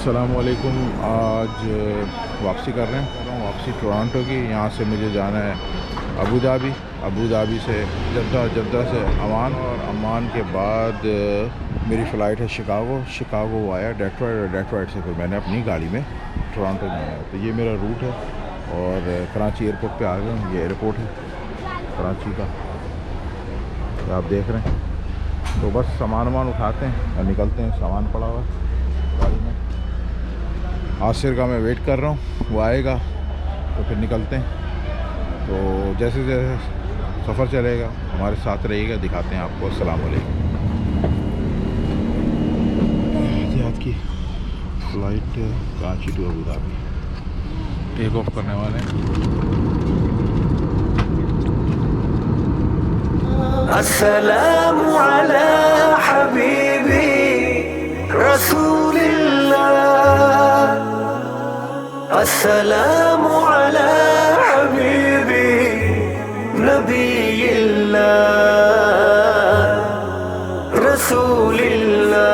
अस्सलामुअलैकुम। आज वापसी कर रहे हैं, वापसी टोरंटो की। यहाँ से मुझे जाना है अबू धाबी से जद्दा, जद्दा से अमान, और अमान के बाद मेरी फ़्लाइट है शिकागो आया डेट्रॉइट, और डेट्रॉइट से फिर मैंने अपनी गाड़ी में टोरंटो जाना है। तो ये मेरा रूट है और कराची एयरपोर्ट पे आ गया हूँ। ये एयरपोर्ट है कराची का, तो आप देख रहे हैं। तो बस सामान उठाते हैं और निकलते हैं। सामान पड़ा हुआ है गाड़ी में। आसिर का मैं वेट कर रहा हूँ, वो आएगा तो फिर निकलते हैं। तो जैसे जैसे सफ़र चलेगा हमारे साथ रहिएगा, दिखाते हैं आपको। अस्सलाम वालेकुम। एहतियात की flight Karachi to Abu Dhabi take off करने वाले हैं। अस्सलामु अला हबीबी रसूलिल्लाह, अस्सलामु अला हबीबी नबीयिल्लाह रसूलिल्लाह।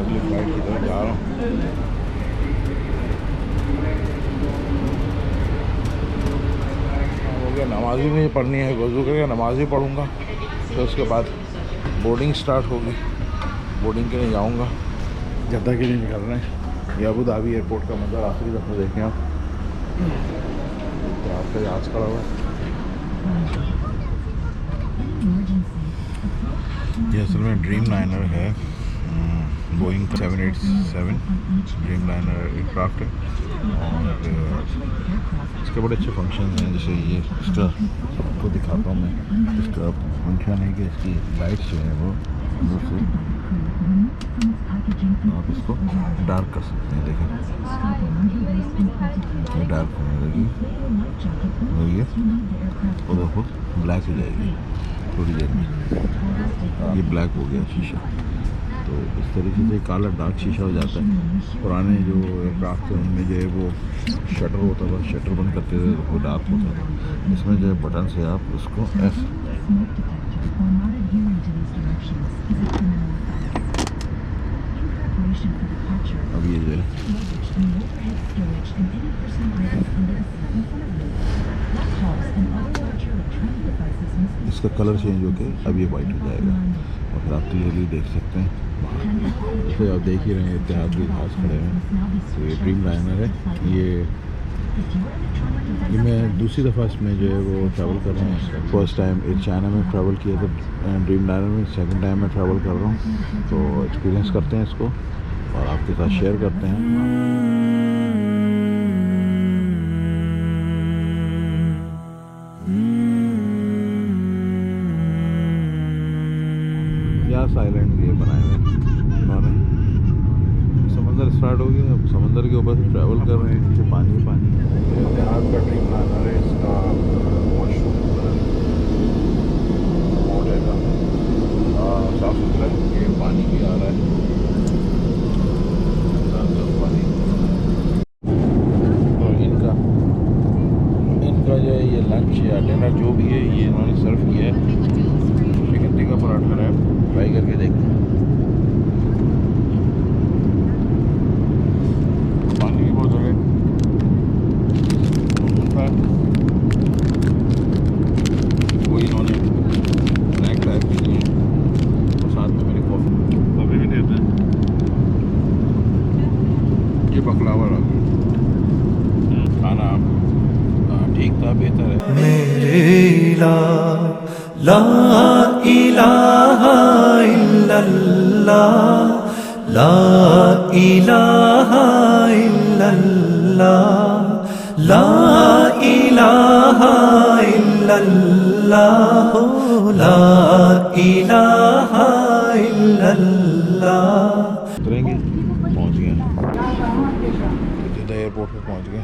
अगली फ्लाइट की तरफ जा रहा हूँ। हो गया, नमाज भी मुझे पढ़नी है, वज़ू करके नमाज भी पढ़ूँगा। तो उसके बाद बोर्डिंग स्टार्ट होगी, बोर्डिंग के लिए जाऊँगा। जद्दा के लिए निकल रहे हैं। ये अबू धाबी एयरपोर्ट का मंजर आखिरी दफ़ा देखें आप। तो आपका जहाज़ खड़ा हुआ है। ये असल में ड्रीम लाइनर है, बोइंग 787 ड्रीम लाइनर एयरक्राफ्ट है। और इसके बड़े अच्छे फंक्शन हैं, जैसे ये इसका आपको दिखाता हूँ मैं। इसका फंक्शन है कि इसकी लाइट्स जो है वो से आप इसको डार्क कर सकते हैं। देखें, ये डार्क होने लगी और ये खुद खुद ब्लैक हो जाएगी थोड़ी देर में। ये ब्लैक हो गया शीशा। तो इस तरीके से काला डार्क शीशा हो जाता है। पुराने जो एयरक्राफ्ट थे उनमें जो है वो शटर होता था, शटर बंद करते थे तो वो डार्क होता था। इसमें जो है बटन से आप उसको अब ये जो है इसका कलर चेंज होकर अब ये वाइट हो जाएगा और फिर आप क्लियरली देख सकते हैं बाहर। जैसे आप देख ही रहे हैं इत्तेहाद के घास खड़े हैं। तो ये ड्रीम लाइनर है। ये मैं दूसरी दफ़ा इसमें जो है वो ट्रैवल कर रहा हूँ। फर्स्ट टाइम एक चाइना में ट्रैवल किया था ड्रीम लाइनर में, सेकंड टाइम मैं ट्रैवल कर रहा हूँ। तो एक्सपीरियंस करते हैं इसको और आपके साथ शेयर करते हैं। आइलैंड ये बनाए हुए उन्होंने। समंदर स्टार्ट हो गया, अब समंदर के ऊपर से ट्रैवल कर रहे हैं। नीचे पानी पानी है। इत्तेहाद का ड्रीम लाइनर है। इसका वॉशरूम रहेगा साफ़ सुथरा है। ये पानी भी आ रहा है, पानी। और इनका जो है ये लंच या डिनर जो भी है ये इन्होंने सर्व किया है। चिकन टिक्का पराठा है, ट्राई करके देखते हैं। पानी की बोतल है, वो इन्होंने स्नैक टाइप की दी है और साथ में मेरे कॉफ़ी भी देते हैं। ये बकलावा रहा खाना ठीक था, बेहतर है। मेरे ला इलाहा इल्लल्लाह, ला इलाहा इल्लल्लाह, ला इलाहा इल्लल्लाह, ला इलाहा इल्लल्लाह। उतरेंगे, पहुँच गए, जद्दा एयरपोर्ट पे पहुँच गए।